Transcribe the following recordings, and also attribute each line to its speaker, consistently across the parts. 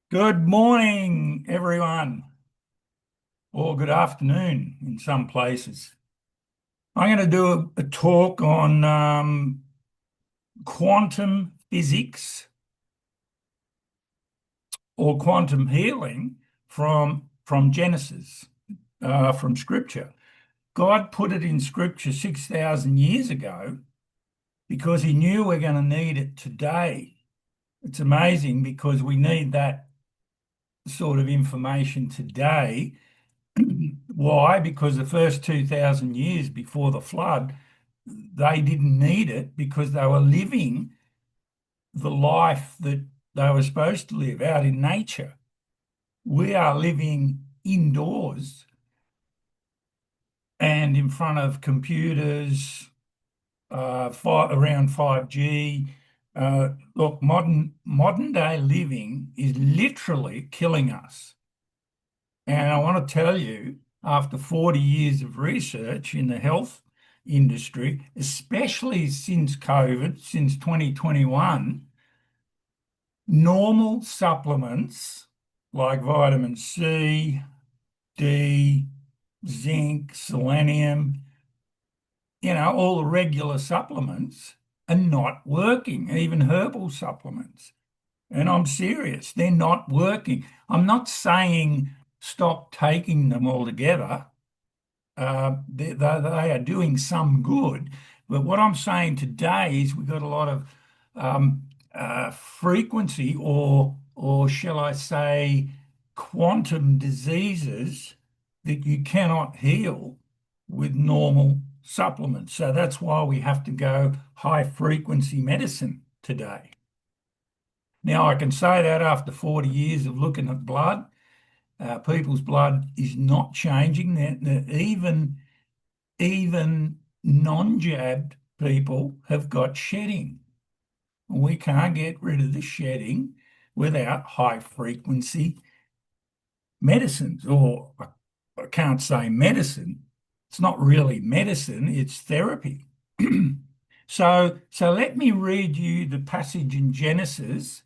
Speaker 1: Good morning, everyone, or good afternoon in some places. I'm going to do a talk on quantum physics or quantum healing from Genesis, from Scripture. God put it in Scripture 6,000 years ago because He knew we're going to need it today. It's amazing because we need that sort of information today. Why? Because the first 2,000 years before the flood, they didn't need it because they were living the life that they were supposed to live out in nature. We are living indoors and in front of computers, around 5G. Look, modern day living is literally killing us. And I want to tell you, after 40 years of research in the health industry, especially since COVID, since 2021, normal supplements like vitamin C, D, zinc, selenium, all the regular supplements are not working, even herbal supplements. And I'm serious, they're not working. I'm not saying stop taking them altogether. They are doing some good. But what I'm saying today is we've got a lot of frequency or shall I say, quantum diseases that you cannot heal with normal supplements. So that's why we have to go high frequency medicine today. Now, I can say that after 40 years of looking at blood, people's blood is not changing. Even non-jabbed people have got shedding. We can't get rid of the shedding without high frequency medicines, or I can't say medicine. It's not really medicine, it's therapy. So let me read you the passage in Genesis.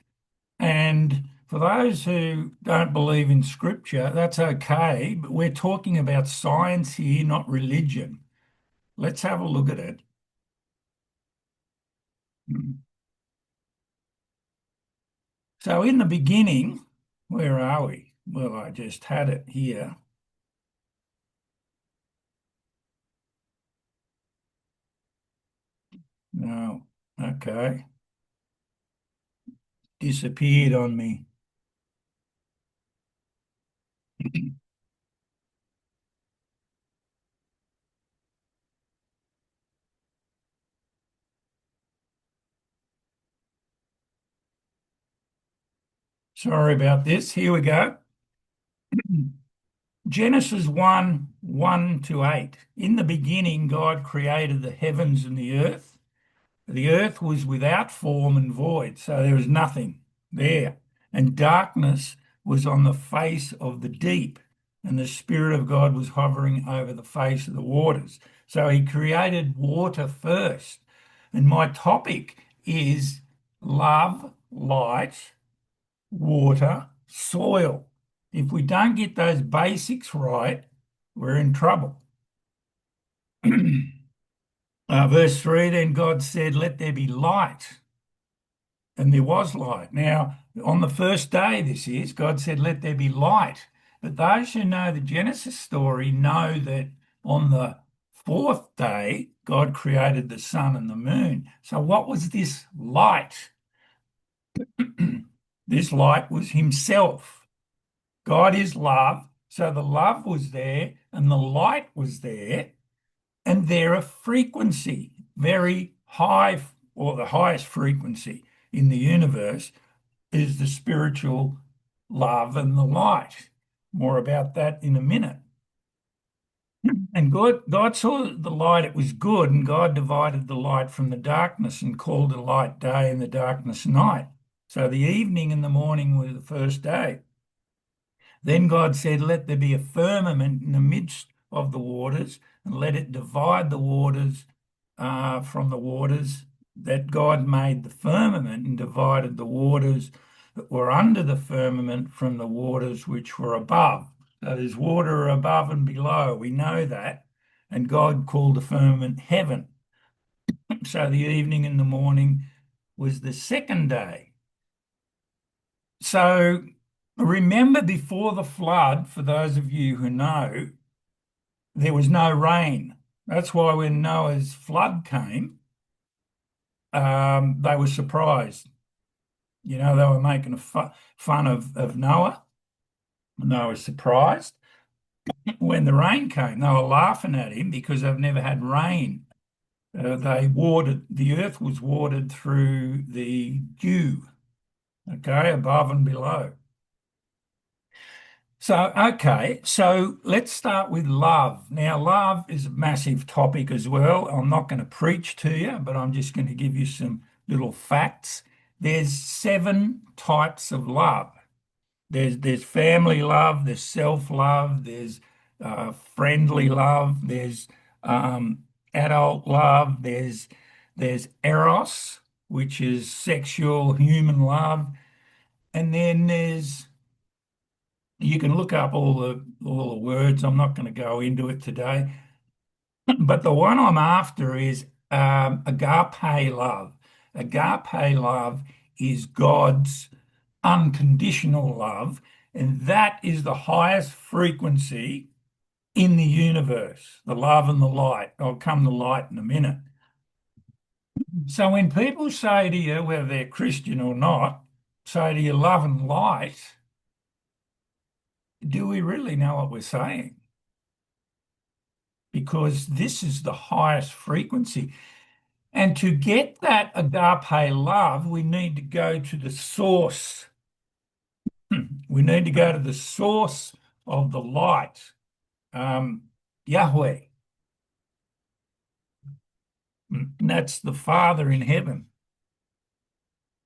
Speaker 1: And for those who don't believe in scripture, that's okay, but we're talking about science here, not religion. Let's have a look at it. So, in the beginning, where are we? Well, I just had it here. No, okay, disappeared on me. Sorry about this. Here we go. Genesis 1 1 to 8. In the beginning, God created the heavens and the earth. The earth was without form and void, so there was nothing there. And darkness was on the face of the deep, and the Spirit of God was hovering over the face of the waters. So he created water first. And my topic is love, light, water, soil. If we don't get those basics right, we're in trouble. Verse 3, then God said, let there be light. And there was light. Now, on the first day, this is, God said, let there be light. But those who know the Genesis story know that on the fourth day, God created the sun and the moon. So, what was this light? This light was Himself. God is love. So, the love was there and the light was there, and they're a frequency, very high, or the highest frequency in the universe is the spiritual love and the light. More about that in a minute. And God saw the light, it was good, and God divided the light from the darkness and called the light day and the darkness night. So the evening and the morning were the first day. Then God said, let there be a firmament in the midst of the waters, and let it divide the waters from the waters. That God made the firmament and divided the waters that were under the firmament from the waters which were above. So there's water above and below. We know that. And God called the firmament heaven. So the evening and the morning was the second day. So remember before the flood, for those of you who know, there was no rain. That's why when Noah's flood came, they were surprised. You know, they were making fun of Noah. Noah was surprised. When the rain came, they were laughing at him because they've never had rain. The earth was watered through the dew, okay, above and below. So let's start with love. Now, love is a massive topic as well. I'm not going to preach to you, but I'm just going to give you some little facts. There's 7 types of love. There's family love, there's self-love, there's friendly love, there's adult love, there's eros, which is sexual human love, and then there's you can look up all the words. I'm not going to go into it today, but the one I'm after is agape love. Agape love is God's unconditional love, and that is the highest frequency in the universe, the love and the light. I'll come to light in a minute. So when people say to you, whether they're Christian or not, say to you, love and light, do we really know what we're saying? Because this is the highest frequency. And to get that agape love, we need to go to the source. We need to go to the source of the light, Yahweh. And that's the Father in heaven.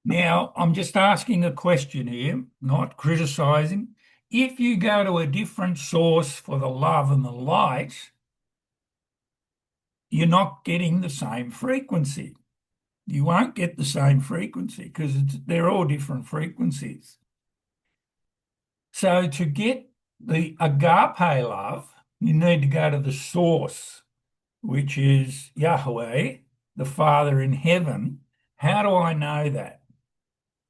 Speaker 1: Now, I'm just asking a question here, not criticizing. If you go to a different source for the love and the light, you're not getting the same frequency. You won't get the same frequency because they're all different frequencies. So to get the agape love, you need to go to the source, which is Yahweh, the Father in heaven. How do I know that?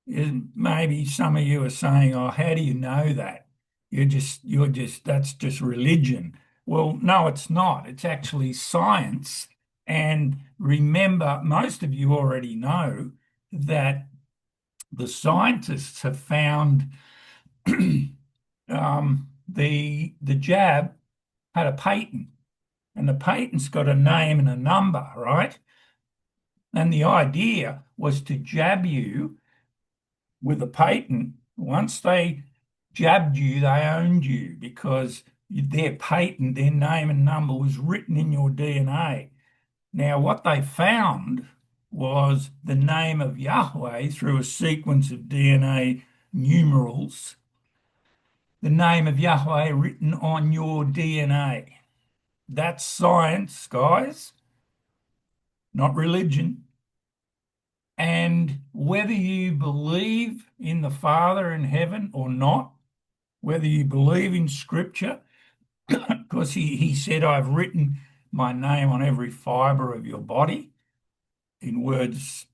Speaker 1: Maybe some of you are saying, "Oh, how do you know that? That's just religion." Well, no, it's not. It's actually science. And remember, most of you already know that the scientists have found the jab had a patent, and the patent's got a name and a number, right? And the idea was to jab you with a patent. Once they jabbed you, they owned you because their patent, their name and number was written in your DNA. Now, what they found was the name of Yahweh through a sequence of DNA numerals, the name of Yahweh written on your DNA. That's science, guys, not religion. And whether you believe in the Father in heaven or not, whether you believe in Scripture, because he said, I've written my name on every fiber of your body, in words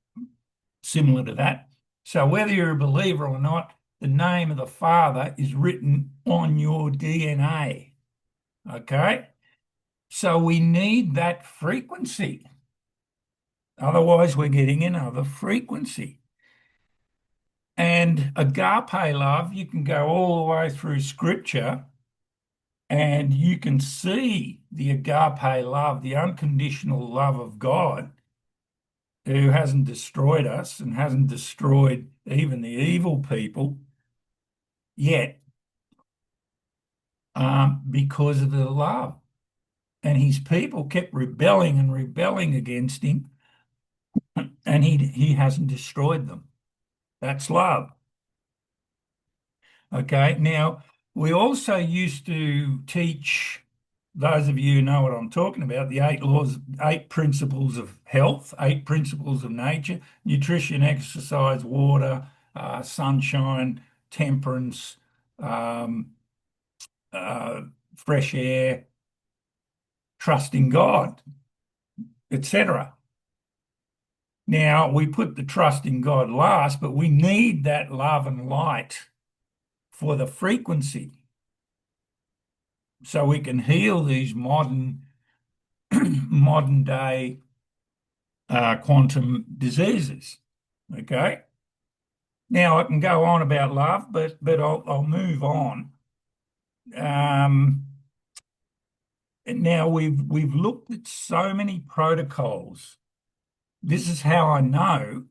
Speaker 1: similar to that. So whether you're a believer or not, the name of the Father is written on your DNA. Okay? So we need that frequency. Otherwise, we're getting another frequency. And agape love, you can go all the way through Scripture and you can see the agape love, the unconditional love of God, who hasn't destroyed us and hasn't destroyed even the evil people yet, because of the love. And his people kept rebelling and rebelling against him, and he hasn't destroyed them. That's love. Okay, now we also used to teach, those of you who know what I'm talking about, the 8 laws, 8 principles of health, 8 principles of nature: nutrition, exercise, water, sunshine, temperance, um, fresh air, trusting God, etc. Now, we put the trust in God last, but we need that love and light for the frequency so we can heal these modern day quantum diseases. Okay. Now I can go on about love, but I'll move on. Um, Now we've looked at so many protocols. This is how I know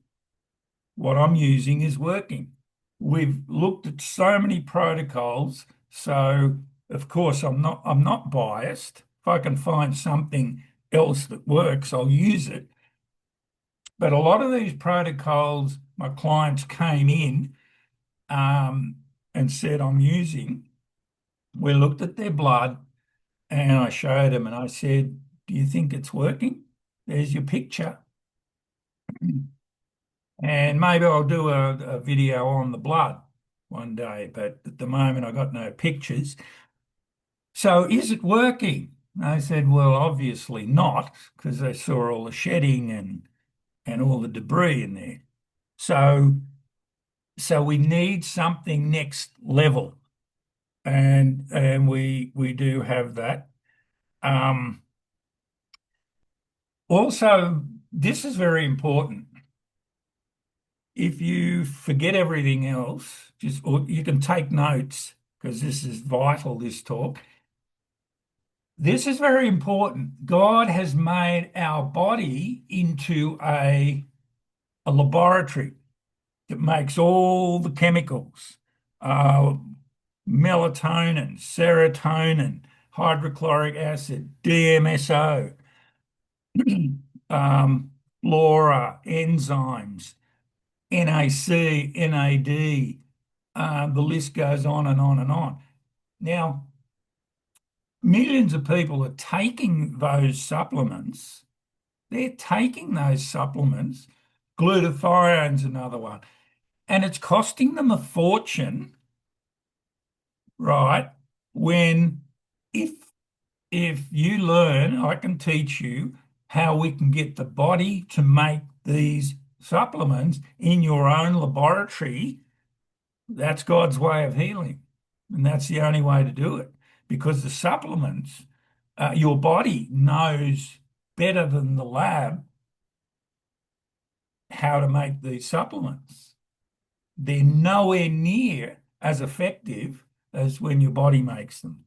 Speaker 1: what I'm using is working. We've looked at so many protocols, so of course I'm not biased. If I can find something else that works, I'll use it. But a lot of these protocols, my clients came in um, and said I'm using. We looked at their blood and I showed them and I said, "Do you think it's working? There's your picture." And maybe I'll do a video on the blood one day, but at the moment I got no pictures. So is it working? I said, well, obviously not, because they saw all the shedding and all the debris in there. So we need something next level, and we do have that. Um, Also, this is very important. If you forget everything else, or you can take notes because this is vital, this talk. This is very important. God has made our body into a laboratory that makes all the chemicals, uh, melatonin, serotonin, hydrochloric acid, DMSO, flora, enzymes, NAC, NAD, the list goes on and on and on. Now, millions of people are taking those supplements. They're taking those supplements. Glutathione's another one. And it's costing them a fortune, right? When if if you learn, I can teach you how we can get the body to make these supplements in your own laboratory. That's God's way of healing. And that's the only way to do it because the supplements, your body knows better than the lab how to make these supplements. They're nowhere near as effective as when your body makes them.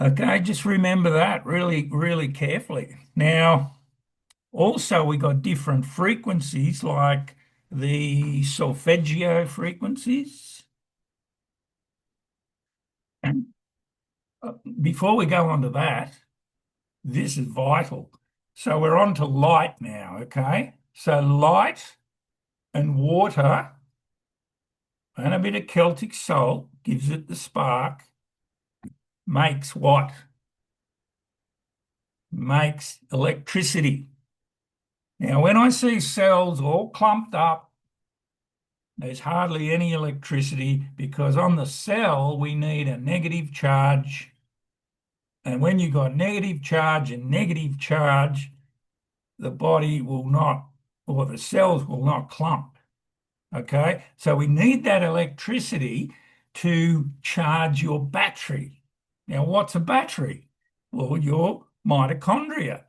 Speaker 1: Okay, just remember that really, really carefully. Now, also we got different frequencies like the solfeggio frequencies. And before we go on to that, this is vital. So we're on to light now, okay? So light and water and a bit of Celtic salt gives it the spark, makes what? Makes electricity. Now, when I see cells all clumped up, there's hardly any electricity because on the cell we need a negative charge. And when you've got negative charge and negative charge, the body will not, or the cells will not clump. Okay, so we need that electricity to charge your battery. Now, what's a battery? Well, your mitochondria.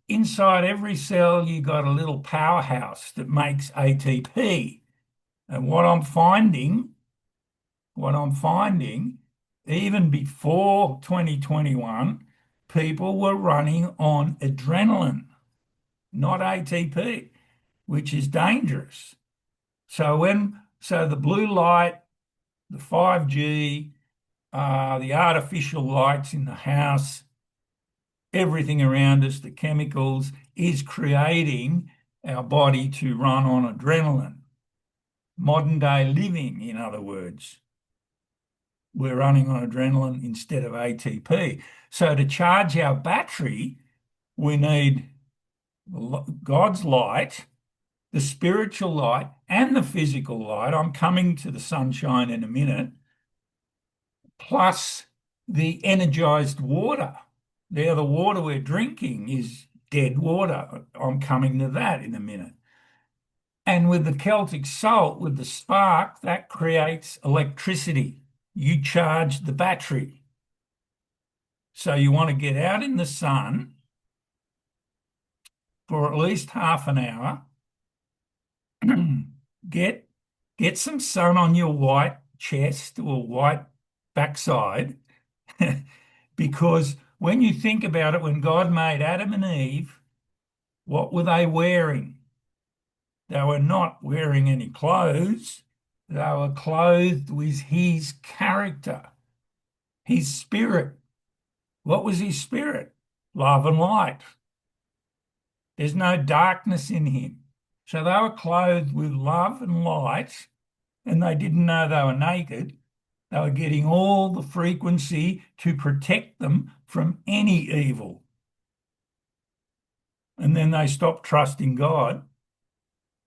Speaker 1: Inside every cell, you got a little powerhouse that makes ATP. And what I'm finding, even before 2021, people were running on adrenaline, not ATP, which is dangerous. So the blue light, the 5G, the artificial lights in the house, everything around us, the chemicals, is creating our body to run on adrenaline. Modern day living, in other words. We're running on adrenaline instead of ATP. So to charge our battery, we need God's light the spiritual light and the physical light. I'm coming to the sunshine in a minute, plus the energized water. There, the water we're drinking is dead water. I'm coming to that in a minute. And with the Celtic salt, with the spark, that creates electricity. You charge the battery. So you want to get out in the sun for at least half an hour. Get some sun on your white chest or white backside. Because when you think about it, when God made Adam and Eve, what were they wearing? They were not wearing any clothes. They were clothed with his character, his spirit. What was his spirit? Love and light. There's no darkness in him. So they were clothed with love and light, and they didn't know they were naked. They were getting all the frequency to protect them from any evil. And then they stopped trusting God,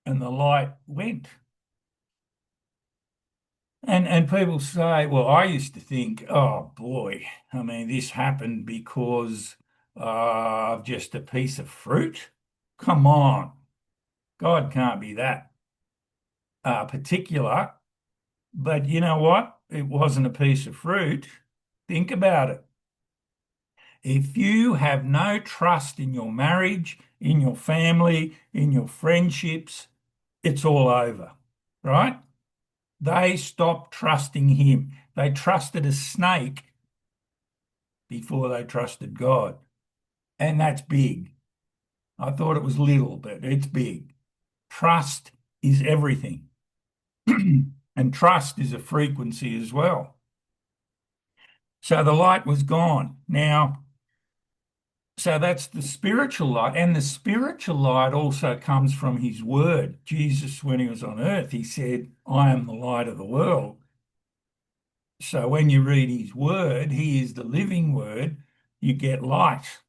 Speaker 1: and the light went. And people say, well, I used to think, oh boy, I mean, this happened because of just a piece of fruit. Come on, God can't be that particular. But you know what? It wasn't a piece of fruit. Think about it. If you have no trust in your marriage, in your family, in your friendships, it's all over, right? They stopped trusting him. They trusted a snake before they trusted God. And that's big. I thought it was little, but it's big. Trust is everything. And trust is a frequency as well. So the light was gone. Now, so that's the spiritual light. And the spiritual light also comes from his word. Jesus, when he was on earth, he said, I am the light of the world. So when you read his word, he is the living word, you get light.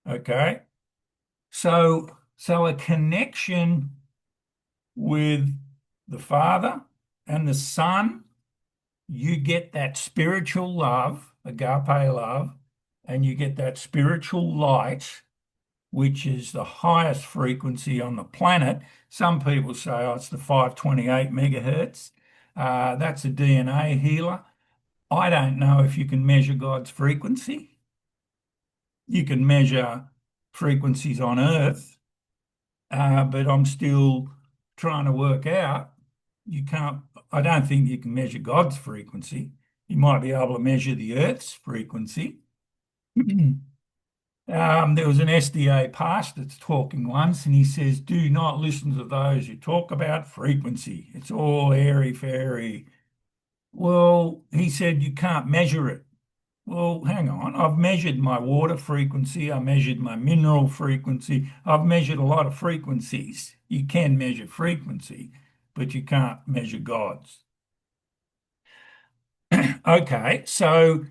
Speaker 1: Okay? So a connection with the Father and the Son, you get that spiritual love, agape love, and you get that spiritual light, which is the highest frequency on the planet. Some people say, oh, it's the 528 megahertz. That's a DNA healer. I don't know if you can measure God's frequency. You can measure frequencies on Earth, but I'm still trying to work out. You can't, I don't think you can measure God's frequency. You might be able to measure the Earth's frequency. There was an SDA pastor that's talking once, and he says, do not listen to those who talk about frequency. It's all airy-fairy. Well, he said, you can't measure it. Well, hang on. I've measured my water frequency. I measured my mineral frequency. I've measured a lot of frequencies. You can measure frequency, but you can't measure God's. Okay, so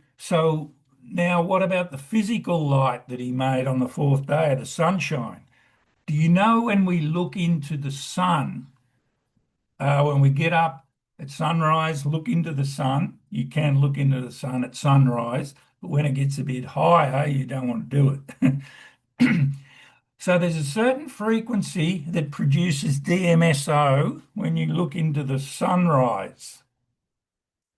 Speaker 1: now what about the physical light that he made on the fourth day, the sunshine? Do you know when we look into the sun, when we get up at sunrise, look into the sun, you can look into the sun at sunrise, but when it gets a bit higher, you don't want to do it. So there's a certain frequency that produces DMSO when you look into the sunrise.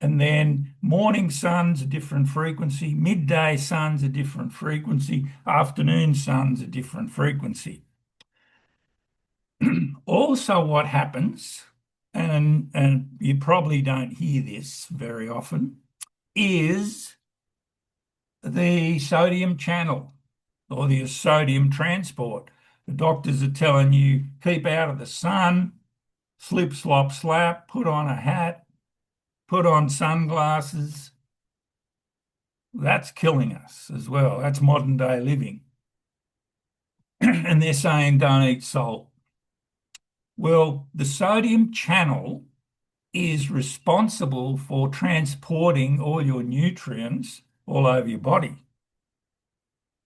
Speaker 1: And then morning sun's a different frequency, midday sun's a different frequency, afternoon sun's a different frequency. Also, what happens, and you probably don't hear this very often, is the sodium channel or the sodium transport. The doctors are telling you keep out of the sun, slip, slop, slap, put on a hat, put on sunglasses. That's killing us as well. That's modern day living. And they're saying don't eat salt. Well, the sodium channel is responsible for transporting all your nutrients all over your body.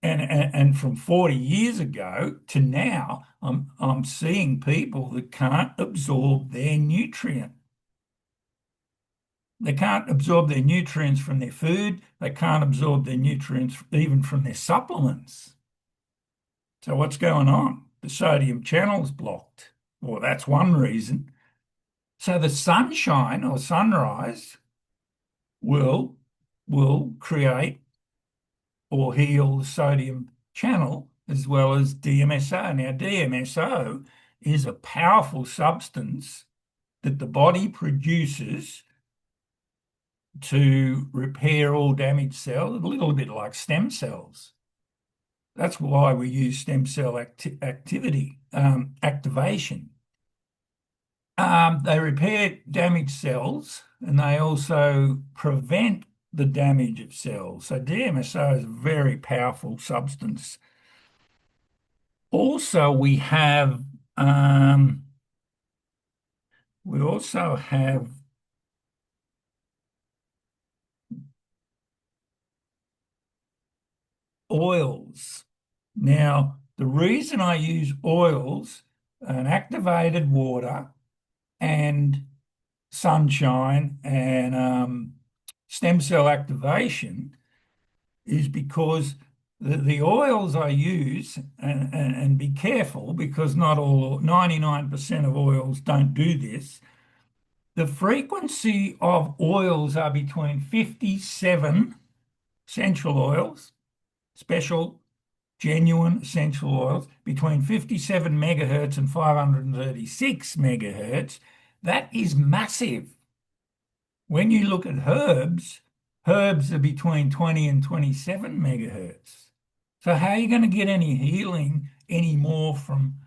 Speaker 1: And from 40 years ago to now, I'm seeing people that can't absorb their nutrient. They can't absorb their nutrients from their food. They can't absorb their nutrients even from their supplements. So what's going on? The sodium channel's blocked. Well, that's one reason. So the sunshine or sunrise will create or heal the sodium channel as well as DMSO. Now, DMSO is a powerful substance that the body produces to repair all damaged cells, a little bit like stem cells. That's why we use stem cell activation. They repair damaged cells and they also prevent the damage of cells. So DMSO is a very powerful substance. Also, we also have oils. Now, the reason I use oils and activated water and sunshine and stem cell activation is because the oils I use, and be careful because not all, 99% of oils don't do this. The frequency of oils are between 57 essential oils, special, genuine essential oils, between 57 megahertz and 536 megahertz. That is massive. When you look at herbs, herbs are between 20 and 27 megahertz. So how are you going to get any healing anymore from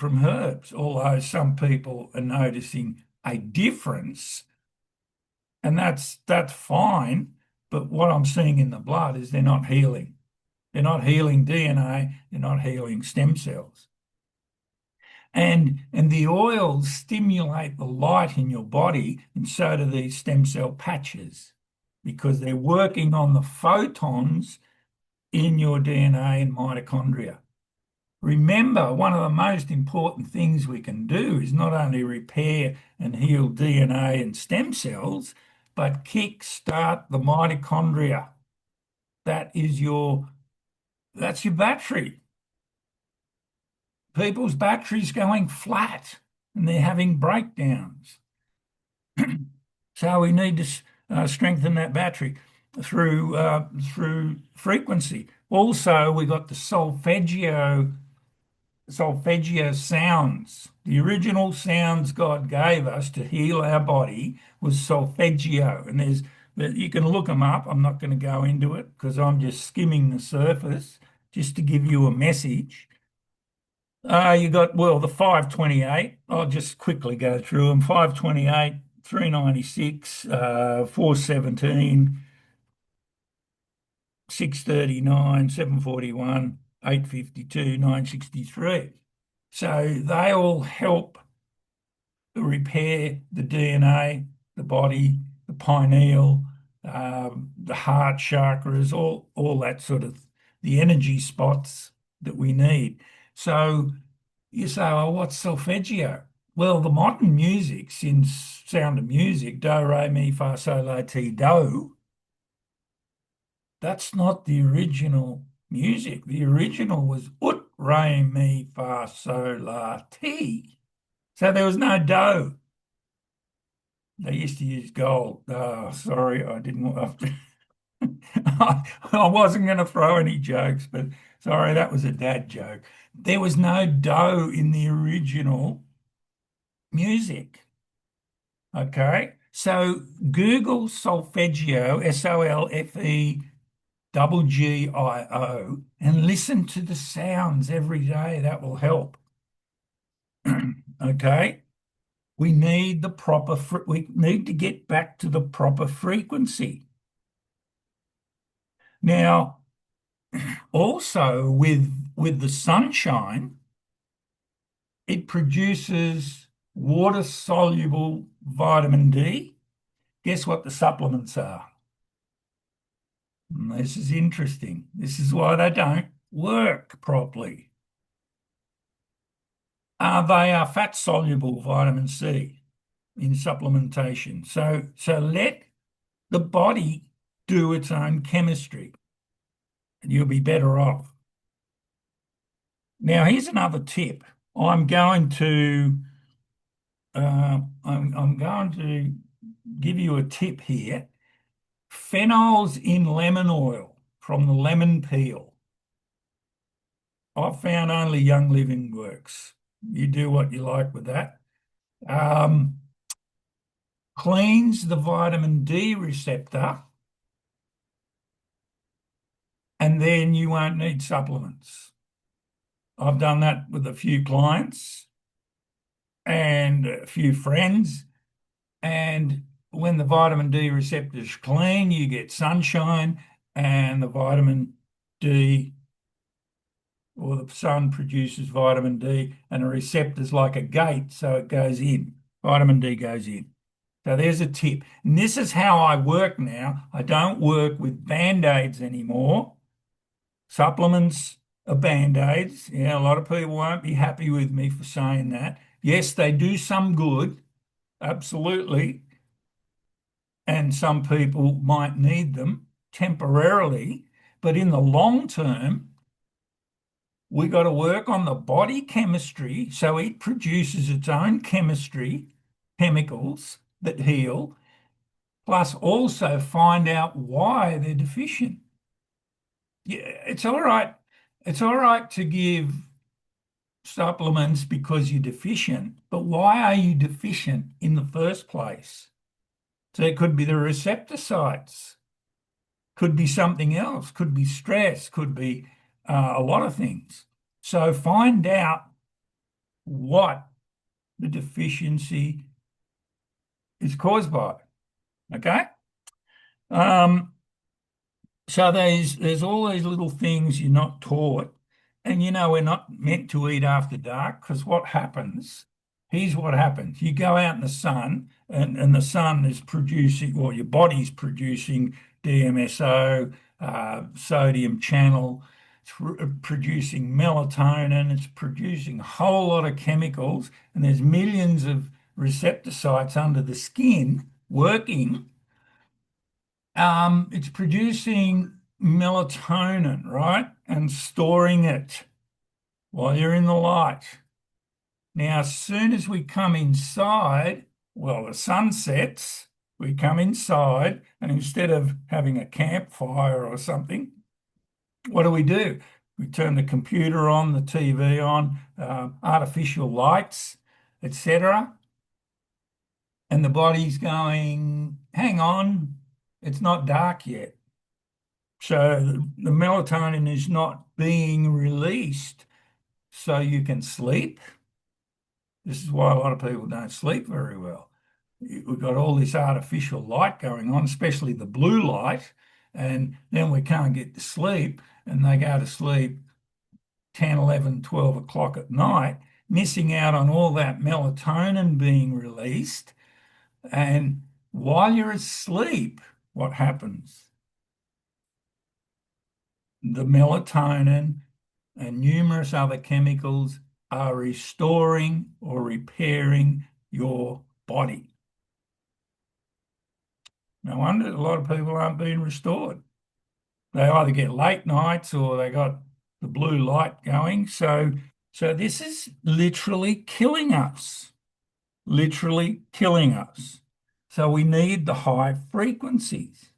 Speaker 1: herbs? Although some people are noticing a difference, and that's fine. But what I'm seeing in the blood is they're not healing. They're not healing DNA. They're not healing stem cells. And the oils stimulate the light in your body, and so do these stem cell patches, because they're working on the photons in your DNA and mitochondria. Remember, one of the most important things we can do is not only repair and heal DNA and stem cells, but kick-start the mitochondria. That's your battery. People's batteries going flat and they're having breakdowns. So we need to strengthen that battery through frequency. Also, we got the solfeggio sounds. The original sounds God gave us to heal our body was solfeggio, and you can look them up. I'm not going to go into it because I'm just skimming the surface just to give you a message. You got, well, the 528. I'll just quickly go through them. 528, 396, 417, 639, 741, 852, 963. So they all help repair the DNA, the body, the pineal, the heart chakras, all that sort of the energy spots that we need. So you say, oh, what's solfeggio? Well, the modern music, since Sound of Music, do, re, mi, fa, sol, la, ti, do, that's not the original music. The original was ut, re, mi, fa, sol, la, ti. So there was no do. They used to use gold. Oh, sorry, I didn't want to. I wasn't going to throw any jokes, but sorry, that was a dad joke. There was no do in the original music. Okay, so Google solfeggio, SOLFEGGIO, and listen to the sounds every day. That will help. Okay, we need we need to get back to the proper frequency. Now, also with the sunshine, it produces water-soluble vitamin D. Guess what the supplements are? And this is interesting. This is why they don't work properly. They are fat soluble vitamin C in supplementation. So let the body do its own chemistry and you'll be better off. Now, here's another tip. I'm going to I'm going to give you a tip here. Phenols in lemon oil from the lemon peel. I've found only Young Living works. You do what you like with that. Um, Cleans the vitamin D receptor, and then you won't need supplements. I've done that with a few clients and a few friends. And when the vitamin D receptor is clean, you get sunshine, and the vitamin D or the sun produces vitamin D, and a receptor is like a gate, so it goes in. Vitamin D goes in. So there's a tip. And this is how I work now. I don't work with band-aids anymore. Supplements are band-aids. Yeah, a lot of people won't be happy with me for saying that. Yes, they do some good, absolutely. And some people might need them temporarily, but in the long term, we got to work on the body chemistry so it produces its own chemistry, chemicals that heal, plus also find out why they're deficient. Yeah, it's all right. It's all right to give supplements because you're deficient, but why are you deficient in the first place? So it could be the receptor sites, could be something else, could be stress, could be a lot of things. So find out what the deficiency is caused by. Okay. Um, so there's all these little things you're not taught. And we're not meant to eat after dark because what happens? Here's what happens. You go out in the sun and the sun is producing, or your body's producing DMSO, sodium channel, it's producing melatonin, it's producing a whole lot of chemicals, and there's millions of receptor sites under the skin working. It's producing melatonin, right? And storing it while you're in the light. Now, as soon as we come inside, well, the sun sets, we come inside, and instead of having a campfire or something, what do? We turn the computer on, the TV on, artificial lights, etc. And the body's going, hang on, it's not dark yet. So the melatonin is not being released so you can sleep. This is why a lot of people don't sleep very well. We've got all this artificial light going on, especially the blue light, and then we can't get to sleep, and they go to sleep 10, 11, 12 o'clock at night, missing out on all that melatonin being released. And while you're asleep, what happens? The melatonin and numerous other chemicals are restoring or repairing your body. No wonder a lot of people aren't being restored. They either get late nights or they got the blue light going. So this is literally killing us, literally killing us. So we need the high frequencies.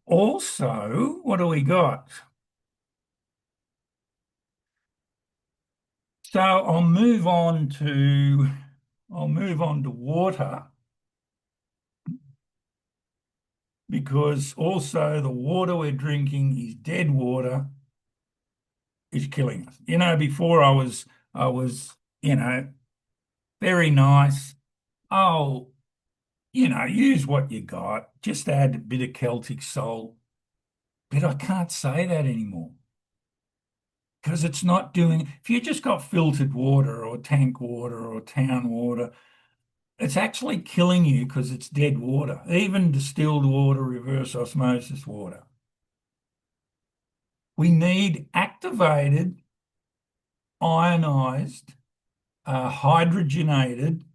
Speaker 1: Also, what do we got? So I'll move on to water because also the water we're drinking is dead water, is killing us. Before I was, very nice. Oh, use what you got. Just add a bit of Celtic salt. But I can't say that anymore because it's not doing, if you just got filtered water or tank water or town water, it's actually killing you because it's dead water, even distilled water, reverse osmosis water. We need activated, ionized, hydrogenated,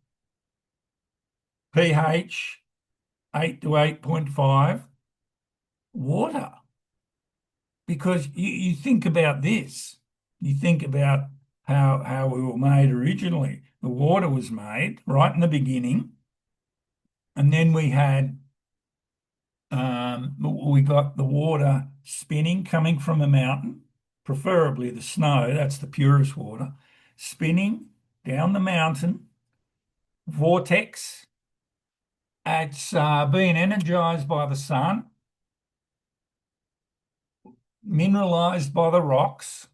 Speaker 1: pH 8 to 8.5 water. Because you think about this, you think about how we were made originally. The water was made right in the beginning, and then we got the water spinning coming from a mountain, preferably the snow, that's the purest water, spinning down the mountain, vortex. It's being energized by the sun, mineralized by the rocks,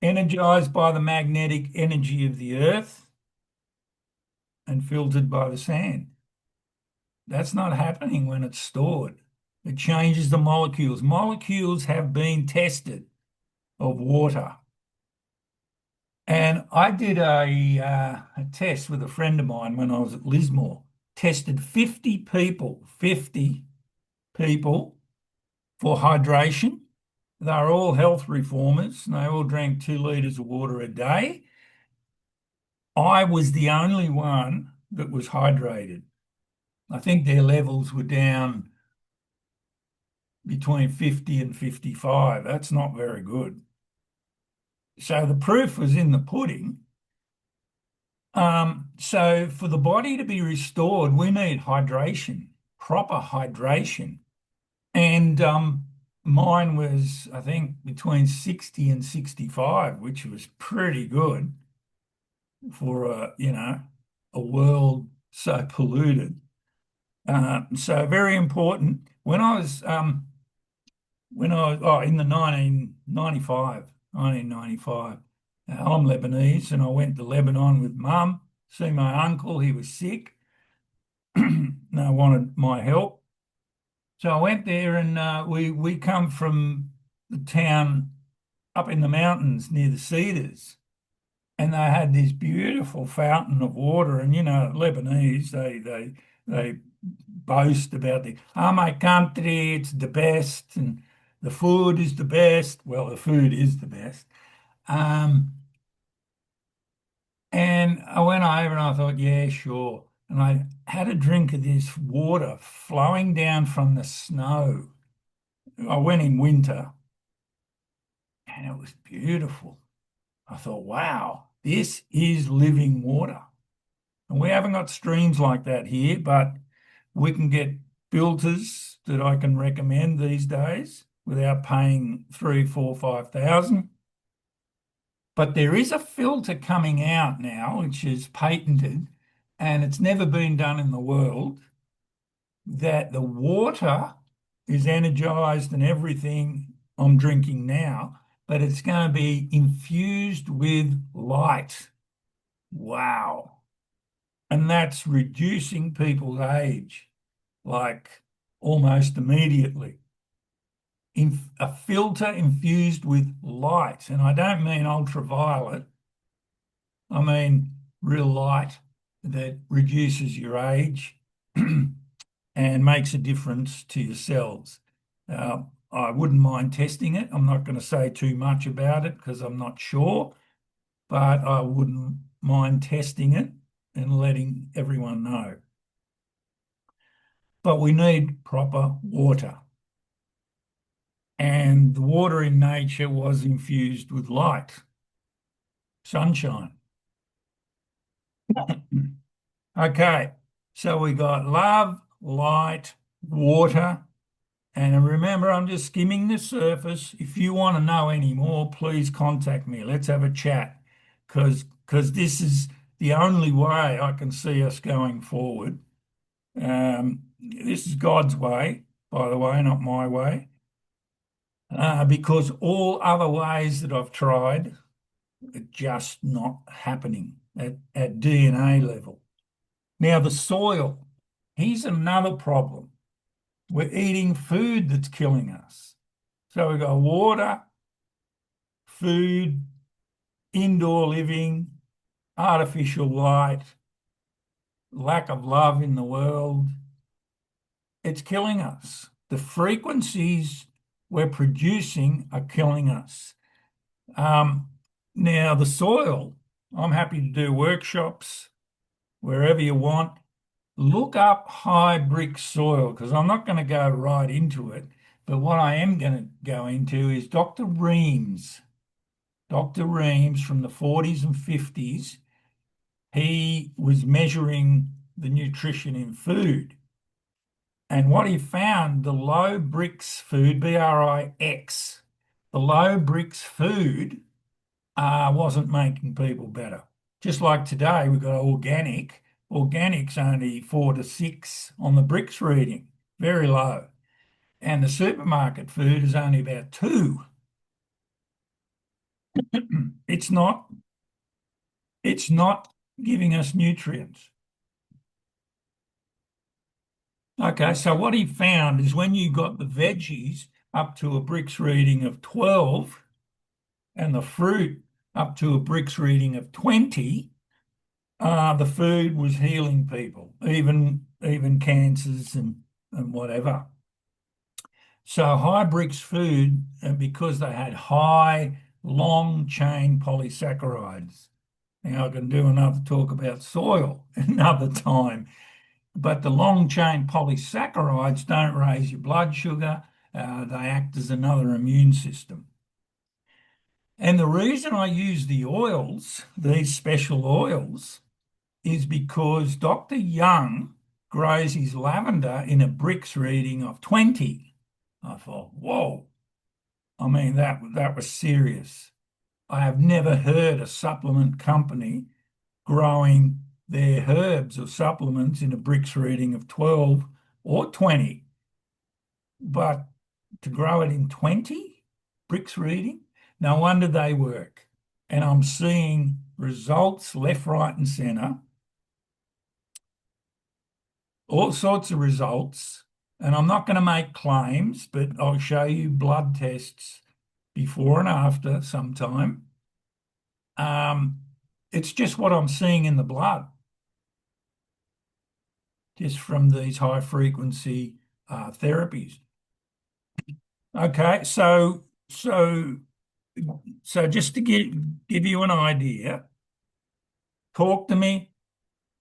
Speaker 1: energized by the magnetic energy of the earth, and filtered by the sand. That's not happening when it's stored. It changes the molecules. Molecules have been tested of water. And I did a test with a friend of mine when I was at Lismore, tested 50 people for hydration. They're all health reformers and they all drank 2 litres of water a day. I was the only one that was hydrated. I think their levels were down between 50 and 55. That's not very good. So the proof was in the pudding. So for the body to be restored, we need hydration, proper hydration. And mine was, I think, between 60 and 65, which was pretty good for a world so polluted. So very important. When I was in the 1995, I'm Lebanese, and I went to Lebanon with Mum, see my uncle. He was sick. They wanted my help. So I went there, and we come from the town up in the mountains near the Cedars, and they had this beautiful fountain of water. And Lebanese, they boast about my country, it's the best, and the food is the best. Well, the food is the best. And I went over and I thought, yeah, sure. And I had a drink of this water flowing down from the snow. I went in winter and it was beautiful. I thought, wow, this is living water. And we haven't got streams like that here, but we can get filters that I can recommend these days without paying 3, 4, 5,000. But there is a filter coming out now, which is patented, and it's never been done in the world, that the water is energized and everything I'm drinking now, but it's going to be infused with light. Wow. And that's reducing people's age, like almost immediately. A filter infused with light, and I don't mean ultraviolet, I mean real light that reduces your age and makes a difference to your cells. I wouldn't mind testing it. I'm not going to say too much about it because I'm not sure, but I wouldn't mind testing it and letting everyone know. But we need proper water. And the water in nature was infused with light, sunshine. Okay, so we got love, light, water, and remember, I'm just skimming the surface. If you want to know any more, please contact me. Let's have a chat, because this is the only way I can see us going forward. This is God's way, by the way, not my way. Because all other ways that I've tried are just not happening at DNA level. Now, the soil, here's another problem. We're eating food that's killing us. So we've got water, food, indoor living, artificial light, lack of love in the world, it's killing us. The frequencies we're producing are killing us. Um, Now, the soil, I'm happy to do workshops wherever you want. Look up high brick soil because I'm not going to go right into it. But what I am going to go into is Dr. Reams. Dr. Reams from the 40s and 50s, he was measuring the nutrition in food. And what he found, the low bricks food, BRIX, the low bricks food wasn't making people better. Just like today, we've got organic. Organic's only 4 to 6 on the bricks reading, very low. And the supermarket food is only about 2. It's not, it's not giving us nutrients. Okay, so what he found is when you got the veggies up to a bricks reading of 12 and the fruit up to a bricks reading of 20, the food was healing people, even cancers and whatever. So high bricks food, because they had high long chain polysaccharides. Now I can do another talk about soil another time, but the long chain polysaccharides don't raise your blood sugar. They act as another immune system. And the reason I use the oils, these special oils, is because Dr. Young grows his lavender in a bricks reading of 20. I thought, whoa, I mean, that was serious. I have never heard a supplement company growing their herbs or supplements in a bricks reading of 12 or 20, but to grow it in 20 bricks reading, no wonder they work. And I'm seeing results left, right, and center, all sorts of results. And I'm not going to make claims, but I'll show you blood tests before and after sometime. It's just what I'm seeing in the blood, just from these high frequency therapies. Okay, so just to give you an idea, talk to me.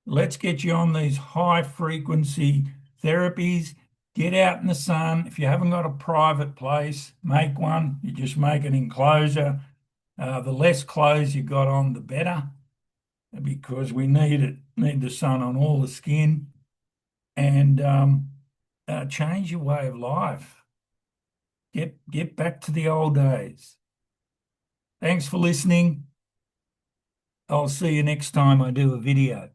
Speaker 1: Let's get you on these high frequency therapies. Get out in the sun. If you haven't got a private place, make one. You just make an enclosure. The less clothes you got on, the better, because we need the sun on all the skin, and change your way of life. Get back to the old days. Thanks for listening. I'll see you next time I do a video.